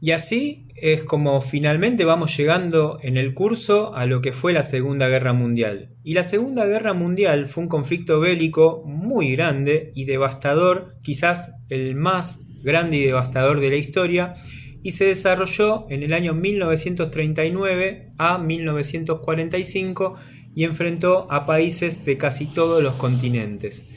Y así es como finalmente vamos llegando en el curso a lo que fue la Segunda Guerra Mundial. Y la Segunda Guerra Mundial fue un conflicto bélico muy grande y devastador, quizás el más grande y devastador de la historia, y se desarrolló en el año 1939 a 1945 y enfrentó a países de casi todos los continentes.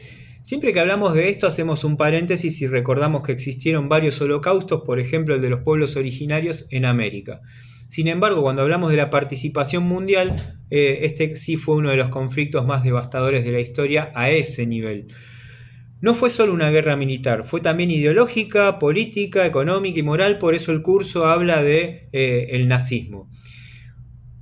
Siempre que hablamos de esto hacemos un paréntesis y recordamos que existieron varios holocaustos, por ejemplo el de los pueblos originarios en América. Sin embargo, cuando hablamos de la participación mundial, este sí fue uno de los conflictos más devastadores de la historia a ese nivel. No fue solo una guerra militar, fue también ideológica, política, económica y moral, por eso el curso habla de el nazismo.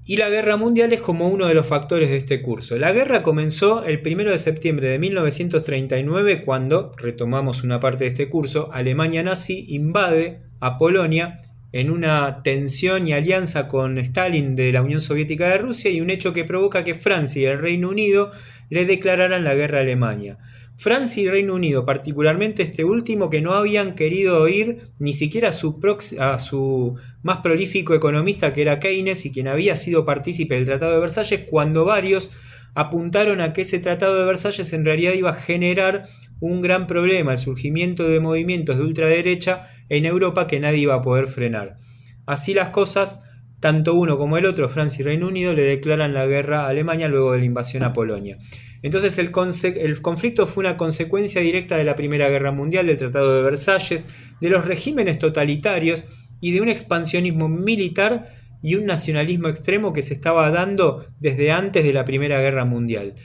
Y la guerra mundial es como uno de los factores de este curso. La guerra comenzó el 1 de septiembre de 1939 cuando, retomamos una parte de este curso, Alemania nazi invade a Polonia en una tensión y alianza con Stalin de la Unión Soviética de Rusia y un hecho que provoca que Francia y el Reino Unido le declararan la guerra a Alemania. Francia y Reino Unido, particularmente este último, que no habían querido oír ni siquiera a su más prolífico economista, que era Keynes, y quien había sido partícipe del Tratado de Versalles, cuando varios apuntaron a que ese Tratado de Versalles en realidad iba a generar un gran problema, el surgimiento de movimientos de ultraderecha en Europa que nadie iba a poder frenar. Así las cosas, tanto uno como el otro, Francia y Reino Unido, le declaran la guerra a Alemania luego de la invasión a Polonia. Entonces el conflicto fue una consecuencia directa de la Primera Guerra Mundial, del Tratado de Versalles, de los regímenes totalitarios y de un expansionismo militar y un nacionalismo extremo que se estaba dando desde antes de la Primera Guerra Mundial.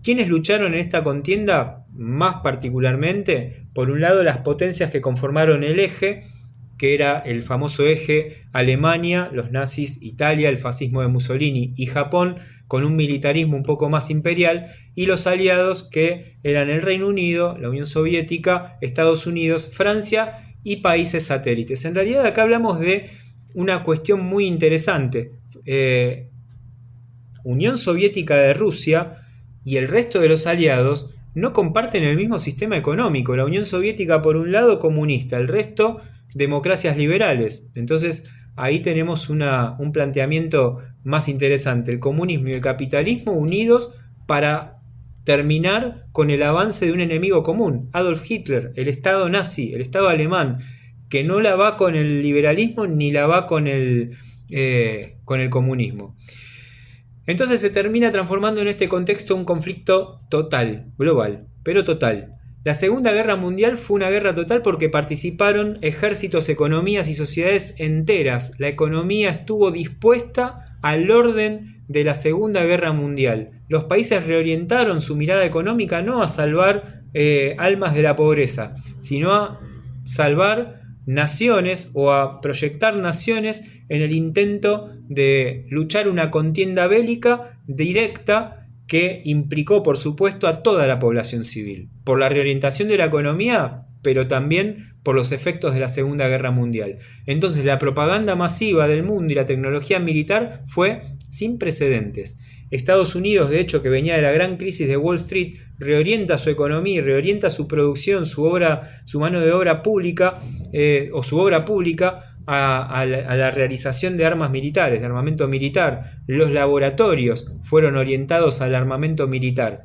¿Quiénes lucharon en esta contienda? Más particularmente, por un lado, las potencias que conformaron el eje, que era el famoso eje Alemania, los nazis, Italia, el fascismo de Mussolini y Japón, con un militarismo un poco más imperial, y los aliados que eran el Reino Unido, la Unión Soviética, Estados Unidos, Francia y países satélites. En realidad acá hablamos de una cuestión muy interesante. Unión Soviética de Rusia y el resto de los aliados no comparten el mismo sistema económico. La Unión Soviética por un lado comunista, el resto democracias liberales. Entonces ahí tenemos un planteamiento más interesante. El comunismo y el capitalismo unidos para terminar con el avance de un enemigo común, Adolf Hitler, el Estado nazi, el Estado alemán, que no la va con el liberalismo ni la va con el comunismo. Entonces se termina transformando en este contexto un conflicto total, global, pero total. La Segunda Guerra Mundial fue una guerra total porque participaron ejércitos, economías y sociedades enteras. La economía estuvo dispuesta al orden de la Segunda Guerra Mundial. Los países reorientaron su mirada económica no a salvar almas de la pobreza, sino a salvar naciones o a proyectar naciones en el intento de luchar una contienda bélica directa que implicó, por supuesto, a toda la población civil, por la reorientación de la economía, pero también por los efectos de la Segunda Guerra Mundial. Entonces, la propaganda masiva del mundo y la tecnología militar fue sin precedentes. Estados Unidos, de hecho, que venía de la gran crisis de Wall Street, reorienta su economía y reorienta su producción, su mano de obra pública o su obra pública a la realización de armas militares, de armamento militar. Los laboratorios fueron orientados al armamento militar.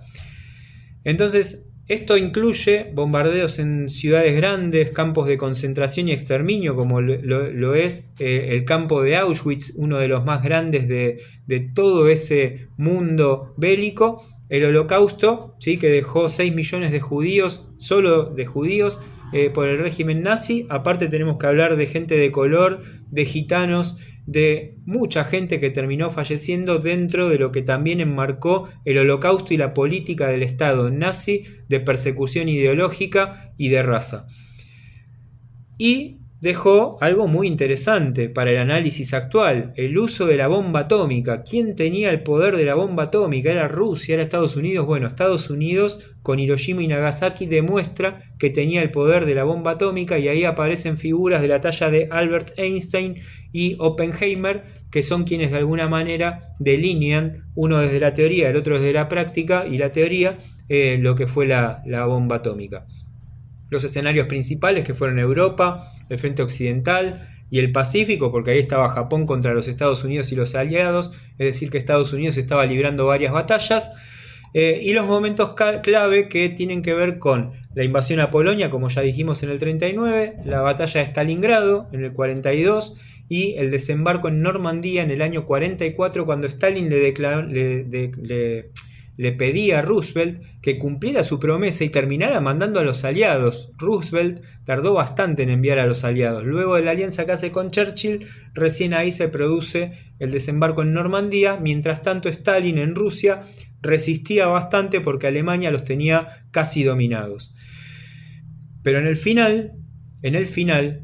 Entonces, esto incluye bombardeos en ciudades grandes, campos de concentración y exterminio, como lo es el campo de Auschwitz, uno de los más grandes de todo ese mundo bélico. El Holocausto, ¿sí?, que dejó 6 millones de judíos, solo de judíos, por el régimen nazi. Aparte tenemos que hablar de gente de color, de gitanos, de mucha gente que terminó falleciendo dentro de lo que también enmarcó el Holocausto y la política del Estado nazi de persecución ideológica y de raza. Y dejó algo muy interesante para el análisis actual: el uso de la bomba atómica. ¿Quién tenía el poder de la bomba atómica? ¿Era Rusia? ¿Era Estados Unidos? Bueno, Estados Unidos con Hiroshima y Nagasaki demuestra que tenía el poder de la bomba atómica, y ahí aparecen figuras de la talla de Albert Einstein y Oppenheimer, que son quienes de alguna manera delinean, uno desde la teoría, el otro desde la práctica y la teoría, lo que fue la bomba atómica. Los escenarios principales, que fueron Europa, el frente occidental, y el Pacífico, porque ahí estaba Japón contra los Estados Unidos y los aliados, es decir que Estados Unidos estaba librando varias batallas, y los momentos clave que tienen que ver con la invasión a Polonia, como ya dijimos en el 39, la batalla de Stalingrado en el 42 y el desembarco en Normandía en el año 44, cuando Stalin le pedía a Roosevelt que cumpliera su promesa y terminara mandando a los aliados. Roosevelt tardó bastante en enviar a los aliados. Luego de la alianza que hace con Churchill, recién ahí se produce el desembarco en Normandía. Mientras tanto, Stalin en Rusia resistía bastante porque Alemania los tenía casi dominados. Pero en el final,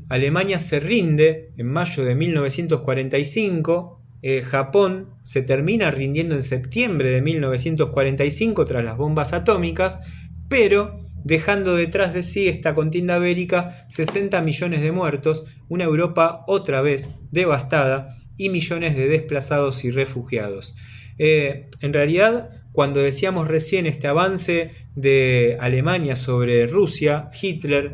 Alemania se rinde en mayo de 1945. Japón se termina rindiendo en septiembre de 1945 tras las bombas atómicas, pero dejando detrás de sí esta contienda bélica 60 millones de muertos, una Europa otra vez devastada y millones de desplazados y refugiados. En realidad, cuando decíamos recién este avance de Alemania sobre Rusia, Hitler,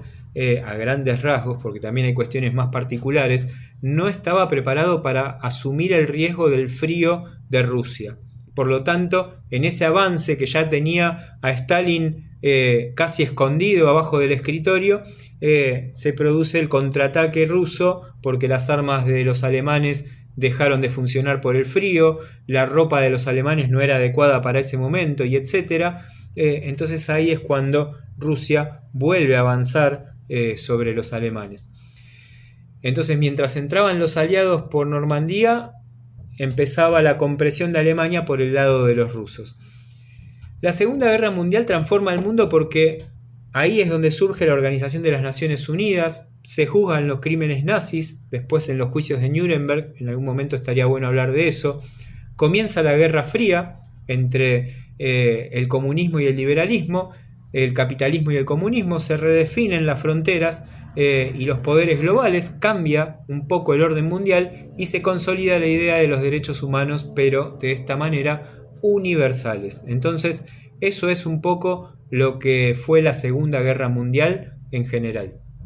a grandes rasgos, porque también hay cuestiones más particulares, no estaba preparado para asumir el riesgo del frío de Rusia. Por lo tanto, en ese avance que ya tenía a Stalin casi escondido abajo del escritorio, se produce el contraataque ruso porque las armas de los alemanes dejaron de funcionar por el frío, la ropa de los alemanes no era adecuada para ese momento, y etcétera. Entonces ahí es cuando Rusia vuelve a avanzar sobre los alemanes. Entonces, mientras entraban los aliados por Normandía, empezaba la compresión de Alemania por el lado de los rusos. La Segunda Guerra Mundial transforma el mundo porque ahí es donde surge la Organización de las Naciones Unidas, se juzgan los crímenes nazis, después en los juicios de Nuremberg, en algún momento estaría bueno hablar de eso. Comienza la Guerra Fría entre el comunismo y el liberalismo, el capitalismo y el comunismo, se redefinen las fronteras y los poderes globales, cambia un poco el orden mundial y se consolida la idea de los derechos humanos, pero de esta manera universales. Entonces, eso es un poco lo que fue la Segunda Guerra Mundial en general.